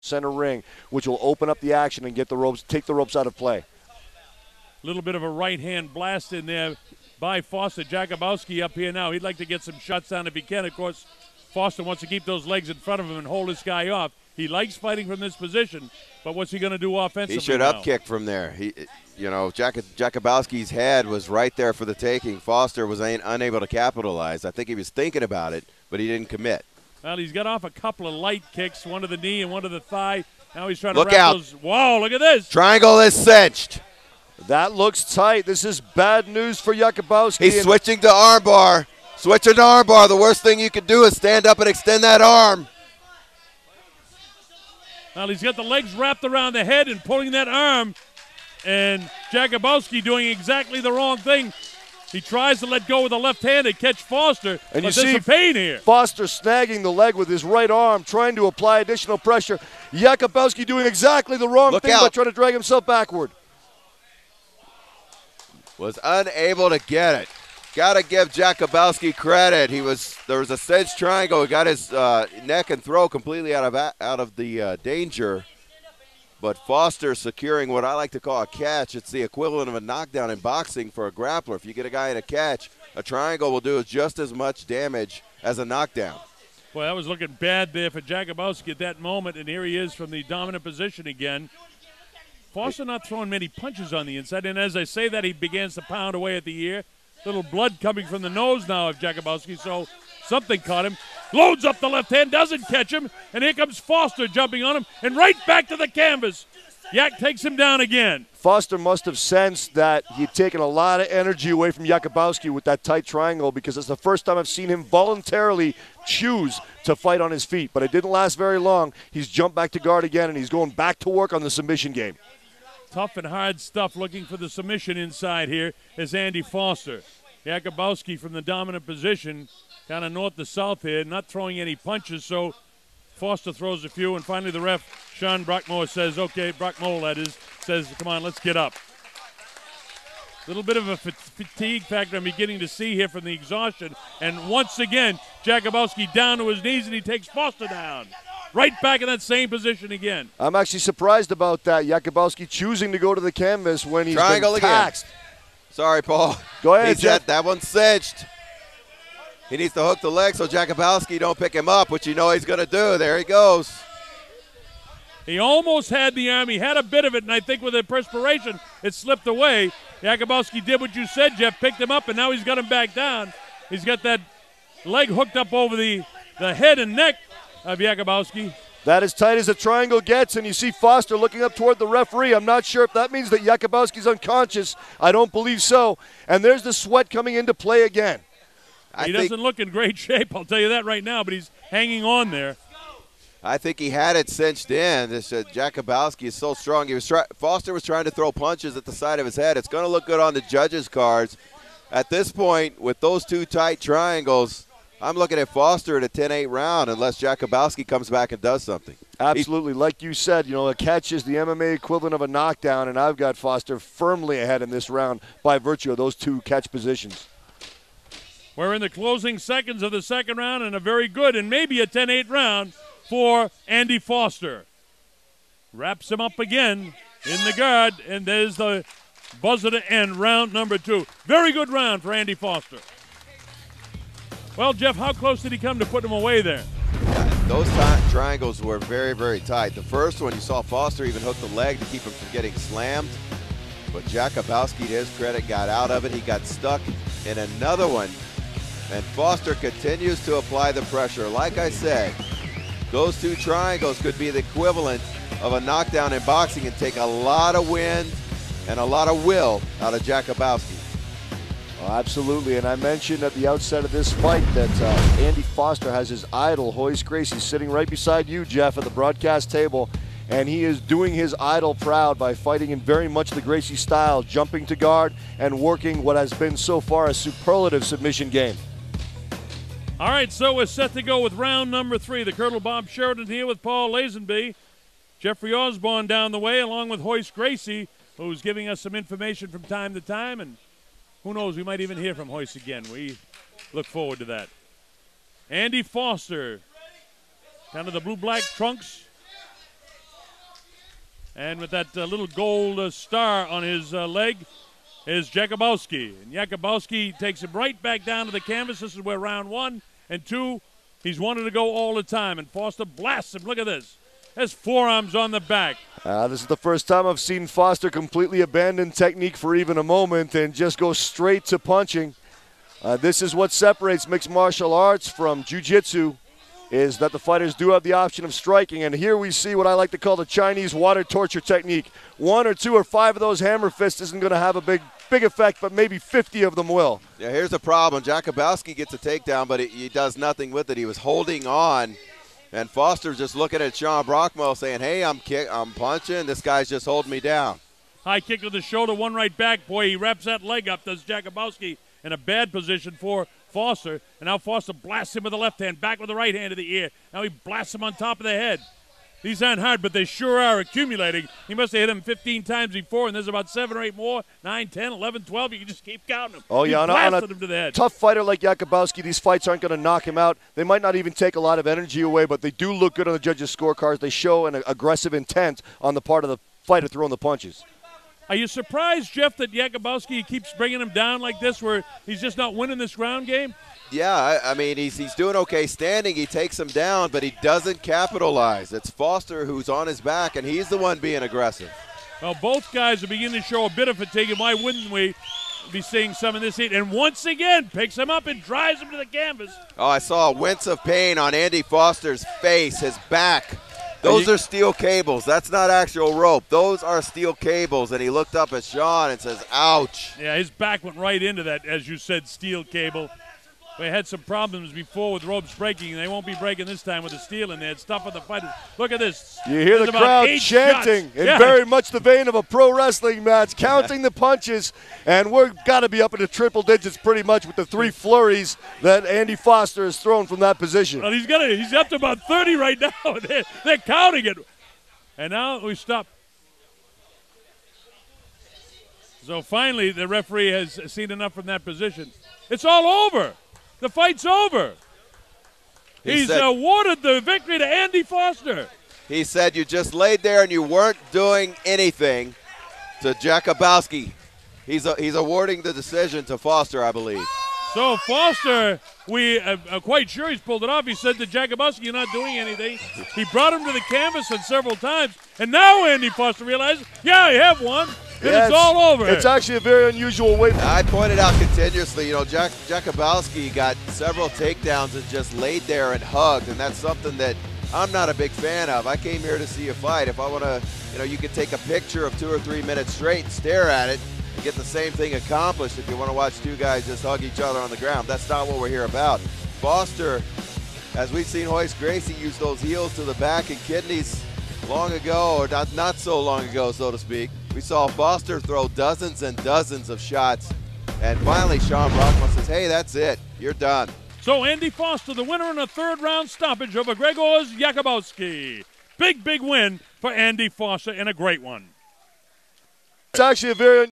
center ring, which will open up the action and get the ropes, take the ropes out of play. Little bit of a right-hand blast in there by Foster. Jakubowski up here now. He'd like to get some shots down if he can. Of course, Foster wants to keep those legs in front of him and hold this guy off. He likes fighting from this position, but what's he going to do offensively? He should up kick from there. Jakubowski's head was right there for the taking. Foster was unable to capitalize. I think he was thinking about it, but he didn't commit. Well, he's got off a couple of light kicks, one to the knee and one to the thigh. Now he's trying to Look wrap out. those. Whoa, look at this. Triangle is cinched. That looks tight. This is bad news for Jakubowski. He's switching to armbar. Switching to armbar. The worst thing you could do is stand up and extend that arm. Well, he's got the legs wrapped around the head and pulling that arm. And Jakubowski doing exactly the wrong thing. He tries to let go with the left hand and catch Foster, and but there's some pain here. Foster snagging the leg with his right arm, trying to apply additional pressure. Jakubowski doing exactly the wrong thing by trying to drag himself backward. Was unable to get it. Got to give Jakubowski credit. There was a cinched triangle. He got his neck and throat completely out of the danger. But Foster securing what I like to call a catch. It's the equivalent of a knockdown in boxing for a grappler. If you get a guy in a catch, a triangle will do just as much damage as a knockdown. Well, that was looking bad there for Jakubowski at that moment, and here he is from the dominant position again. Foster not throwing many punches on the inside, and as I say that, he begins to pound away at the ear. Little blood coming from the nose now of Jakubowski, so something caught him. Loads up the left hand, doesn't catch him, and here comes Foster jumping on him, and right back to the canvas. Yak takes him down again. Foster must have sensed that he'd taken a lot of energy away from Jakubowski with that tight triangle, because it's the first time I've seen him voluntarily choose to fight on his feet. But it didn't last very long. He's jumped back to guard again, and he's going back to work on the submission game. Tough and hard stuff, looking for the submission inside here is Andy Foster. Jakubowski from the dominant position, kind of north to south here, not throwing any punches, so Foster throws a few, and finally the ref, Sean Brockmore, says, okay, Brockmole that is, says, come on, let's get up. A little bit of a fatigue factor I'm beginning to see here from the exhaustion, and once again, Jakubowski down to his knees, and he takes Foster down. Right back in that same position again. I'm actually surprised about that. Jakubowski choosing to go to the canvas when he's been taxed. Again. Sorry, Paul. Go ahead, Jeff. That one's cinched. He needs to hook the leg so Jakubowski don't pick him up, which you know he's going to do. There he goes. He almost had the arm. He had a bit of it, and I think with the perspiration, it slipped away. Jakubowski did what you said, Jeff, picked him up, and now he's got him back down. He's got that leg hooked up over the head and neck of Jakubowski. That as tight as a triangle gets, and you see Foster looking up toward the referee. I'm not sure if that means that Jakubowski's unconscious. I don't believe so. And there's the sweat coming into play again. He doesn't look in great shape, I'll tell you that right now, but he's hanging on there. I think he had it cinched in. Jakubowski is so strong. Foster was trying to throw punches at the side of his head. It's going to look good on the judges' cards. At this point, with those two tight triangles, I'm looking at Foster at a 10-8 round unless Jakubowski comes back and does something. Absolutely. Like you said, a catch is the MMA equivalent of a knockdown, and I've got Foster firmly ahead in this round by virtue of those two catch positions. We're in the closing seconds of the second round, and a very good and maybe a 10-8 round for Andy Foster. Wraps him up again in the guard, and there's the buzzer to end round number 2. Very good round for Andy Foster. Well, Jeff, how close did he come to putting him away there? Those triangles were very, very tight. The first one, you saw Foster even hook the leg to keep him from getting slammed. But Jakubowski, to his credit, got out of it. He got stuck in another one. And Foster continues to apply the pressure. Like I said, those two triangles could be the equivalent of a knockdown in boxing and take a lot of wind and a lot of will out of Jakubowski. Oh, absolutely, and I mentioned at the outset of this fight that Andy Foster has his idol, Royce Gracie, sitting right beside you, Jeff, at the broadcast table, and he is doing his idol proud by fighting in very much the Gracie style, jumping to guard and working what has been so far a superlative submission game. All right, so we're set to go with round number 3. The Colonel Bob Sheridan here with Paul Lazenby. Jeffrey Osborne down the way, along with Royce Gracie, who's giving us some information from time to time, and who knows, we might even hear from Royce again. We look forward to that. Andy Foster, kind of the blue-black trunks, And with that little gold star on his leg is Jakubowski. And Jakubowski takes him right back down to the canvas. This is where round 1 and 2, he's wanted to go all the time. And Foster blasts him. Look at this. Has forearms on the back. This is the first time I've seen Foster completely abandon technique for even a moment and just go straight to punching. This is what separates mixed martial arts from jiu-jitsu, is that the fighters do have the option of striking. And here we see what I like to call the Chinese water torture technique. 1 or 2 or 5 of those hammer fists isn't going to have a big effect, but maybe 50 of them will. Yeah, here's the problem. Jakubowski gets a takedown, but he does nothing with it. He was holding on. And Foster's just looking at Sean Brockmo saying, hey, I'm punching. This guy's just holding me down. High kick to the shoulder, one right back. Boy, he wraps that leg up, does Jakubowski, in a bad position for Foster. And now Foster blasts him with the left hand, back with the right hand to the ear. Now he blasts him on top of the head. These aren't hard, but they sure are accumulating. He must have hit him 15 times before, and there's about 7 or 8 more, 9, 10, 11, 12. You can just keep counting them. Oh, yeah, on a him to the head. Tough fighter like Jakubowski, these fights aren't going to knock him out. They might not even take a lot of energy away, but they do look good on the judges' scorecards. They show an aggressive intent on the part of the fighter throwing the punches. Are you surprised, Jeff, that Jakubowski keeps bringing him down like this, where he's just not winning this ground game? Yeah, I mean, he's doing okay standing. He takes him down, but he doesn't capitalize. It's Foster who's on his back, and he's the one being aggressive. Well, both guys are beginning to show a bit of fatigue, and why wouldn't we be seeing some in this heat? And once again, picks him up and drives him to the canvas. Oh, I saw a wince of pain on Andy Foster's face, his back. Those are steel cables. That's not actual rope. Those are steel cables. And he looked up at Sean and says, ouch. Yeah, his back went right into that, as you said, steel cable. They had some problems before with ropes breaking, and they won't be breaking this time with the steel in there. It's tough on the fighters. Look at this. You hear There's the crowd chanting in very much the vein of a pro wrestling match, counting the punches, and we're got to be up into triple digits pretty much with the 3 flurries that Andy Foster has thrown from that position. Well, he's up to about 30 right now. They're counting it. And now we stop. So finally, the referee has seen enough from that position. It's all over. The fight's over. He's awarded the victory to Andy Foster. He said you just laid there and you weren't doing anything to Jakubowski. He's awarding the decision to Foster, I believe. So Foster, we are quite sure he's pulled it off. He said to Jakubowski, you're not doing anything. He brought him to the canvas several times. And now Andy Foster realizes, yeah, I have won. Yeah, it's all over. It's actually a very unusual way. I pointed out continuously, you know, Jakubowski got several takedowns and just laid there and hugged, and that's something that I'm not a big fan of. I came here to see a fight. If I want to, you know, you could take a picture of 2 or 3 minutes straight and stare at it and get the same thing accomplished if you want to watch 2 guys just hug each other on the ground. That's not what we're here about. Foster, as we've seen Royce Gracie use those heels to the back and kidneys long ago, or not so long ago, so to speak. We saw Foster throw dozens and dozens of shots. And finally, Sean Brockman says, hey, that's it. You're done. So Andy Foster, the winner in a 3rd-round stoppage over Grzegorz Jakubowski. Big win for Andy Foster, and a great one. It's actually a very